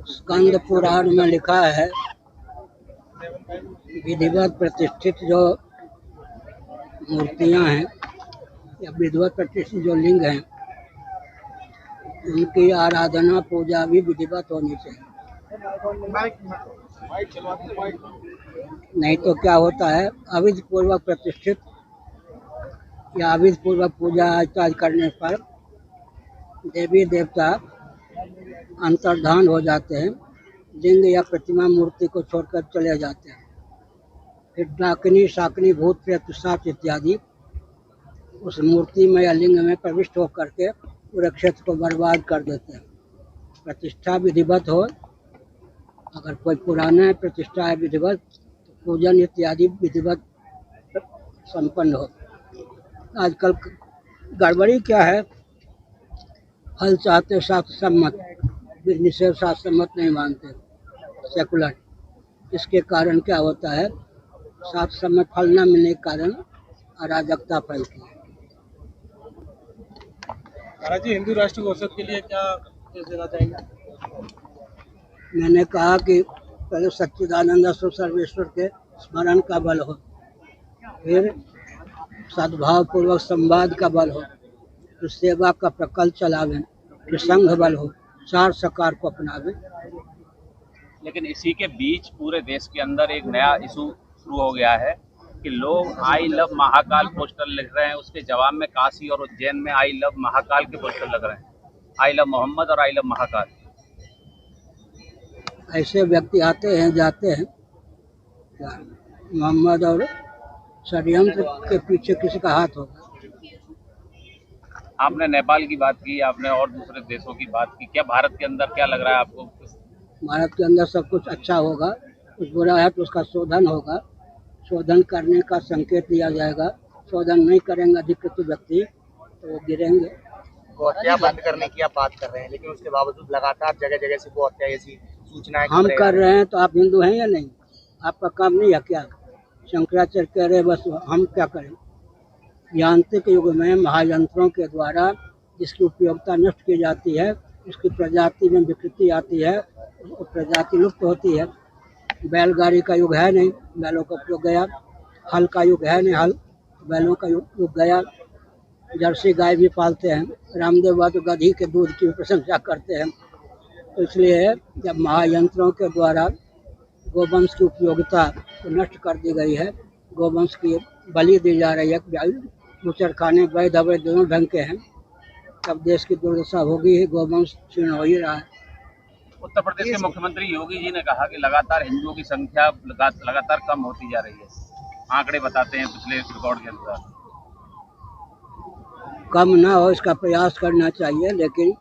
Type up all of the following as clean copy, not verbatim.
स्कंद पुराण में लिखा है, विधिवत प्रतिष्ठित जो मूर्तियां हैं या विधिवत प्रतिष्ठित जो लिंग हैं, उनकी आराधना पूजा भी विधिवत होनी चाहिए। नहीं तो क्या होता है, अविधि पूर्वक प्रतिष्ठित या अविधि पूर्वक पूजा इत्यादि करने पर देवी देवता अंतर्धान हो जाते हैं, लिंग या प्रतिमा मूर्ति को छोड़कर चले जाते हैं। फिर डाकिनी शाकिनी भूत प्रेत पिशाच इत्यादि उस मूर्ति में या लिंग में प्रविष्ट होकर के पूरे क्षेत्र को बर्बाद कर देते हैं। प्रतिष्ठा विधिवत हो, अगर कोई पुराना प्रतिष्ठा है विधिवत, तो पूजन इत्यादि विधिवत संपन्न हो। आजकल गड़बड़ी क्या है, फल चाहते शास्त्र सम्मत, निषेध शास्त्र सम्मत नहीं मानते, सेकुलर। इसके कारण क्या होता है, शास्त्र सम्मत फल न मिलने के कारण अराजकता फैलती है। महाराज जी, हिंदू राष्ट्र घोषक के लिए क्या देना चाहेंगे? मैंने कहा कि पहले सच्चिदानंद स्वरूप सर्वेश्वर के स्मरण का बल हो, फिर सद्भाव पूर्वक संवाद का बल हो, फिर सेवा का प्रकल्प चलावे, फिर संघ बल हो, चार सकार को अपनावे। लेकिन इसी के बीच पूरे देश के अंदर एक नया इशू शुरू हो गया है कि लोग आई लव महाकाल पोस्टर लिख रहे हैं, उसके जवाब में काशी और उज्जैन में आई लव महाकाल के पोस्टर लग रहे हैं, आई लव मोहम्मद और आई लव महाकाल। ऐसे व्यक्ति आते हैं जाते हैं, मोहम्मद और षड्यंत्र के पीछे किसी का हाथ होगा। आपने नेपाल की बात की, आपने और दूसरे देशों की बात की, क्या भारत के अंदर क्या लग रहा है आपको? भारत के अंदर सब कुछ अच्छा होगा, कुछ बुरा है तो उसका शोधन होगा, शोधन करने का संकेत दिया जाएगा। शोधन नहीं करेंगे अधिकृत व्यक्ति तो वो गिरेंगे। गौहत्या बंद करने की आप बात कर रहे हैं, लेकिन उसके बावजूद लगातार जगह जगह से गौहत्या ऐसी सूचनाएं हम कर रहे हैं, तो आप हिंदू हैं या नहीं? आपका काम नहीं है क्या? शंकराचार्य कह रहे बस हम क्या करें? यांत्रिक युग में महायंत्रों के द्वारा जिसकी उपयोगिता नष्ट की जाती है, उसकी प्रजाति में विकृति आती है, प्रजाति लुप्त होती है। बैलगाड़ी का युग है नहीं, बैलों का उपयोग गया। हल का युग है नहीं, हल बैलों का युग गया। जर्सी गाय भी पालते हैं, रामदेव बाबा तो गधी के दूध की प्रशंसा करते हैं। तो इसलिए जब महायंत्रों के द्वारा गोवंश की उपयोगिता तो नष्ट कर दी गई है, गोवंश की बलि दी जा रही है, बूचड़खाने वैध अवैध दोनों ढंग के हैं, तब देश की दुर्दशा होगी ही, गोवंश क्षीण हो ही रहा है। उत्तर प्रदेश के मुख्यमंत्री योगी जी ने कहा कि लगातार हिंदुओं की संख्या लगातार कम होती जा रही है, आंकड़े बताते हैं पिछले रिकॉर्ड के अनुसार। कम ना हो इसका प्रयास करना चाहिए, लेकिन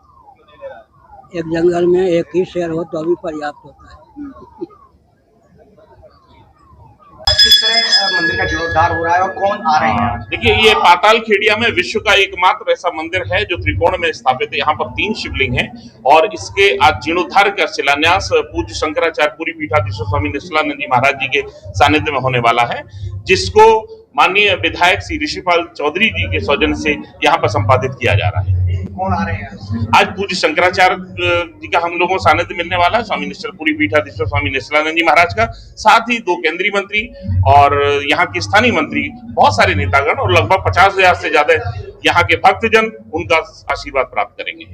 एक जंगल में एक ही शेर हो तो भी पर्याप्त होता है। किस तरह मंदिर का जीर्णोद्धार हो रहा है और कौन आ रहे हैं? देखिए, ये पाताल खेड़िया में विश्व का एकमात्र ऐसा मंदिर है जो त्रिकोण में स्थापित है। यहाँ पर 3 शिवलिंग हैं और इसके आज जीर्णोद्धार का शिलान्यास पूज्य शंकराचार्य पूरी पीठाधीश्वर स्वामी निश्चलानंद जी महाराज जी के सानिध्य में होने वाला है, जिसको माननीय विधायक श्री ऋषिपाल चौधरी जी के सौजन्य से यहाँ पर संपादित किया जा रहा है। कौन आ रहे हैं? आज पूज्य शंकराचार्य जी का हम लोगों को सानिध्य मिलने वाला है, स्वामी पूरी पीठाधीश्वर स्वामी निश्चलानंद जी महाराज का, साथ ही 2 केंद्रीय मंत्री और यहाँ के स्थानीय मंत्री, बहुत सारे नेतागण और लगभग 50,000 से ज्यादा यहाँ के भक्तजन उनका आशीर्वाद प्राप्त करेंगे।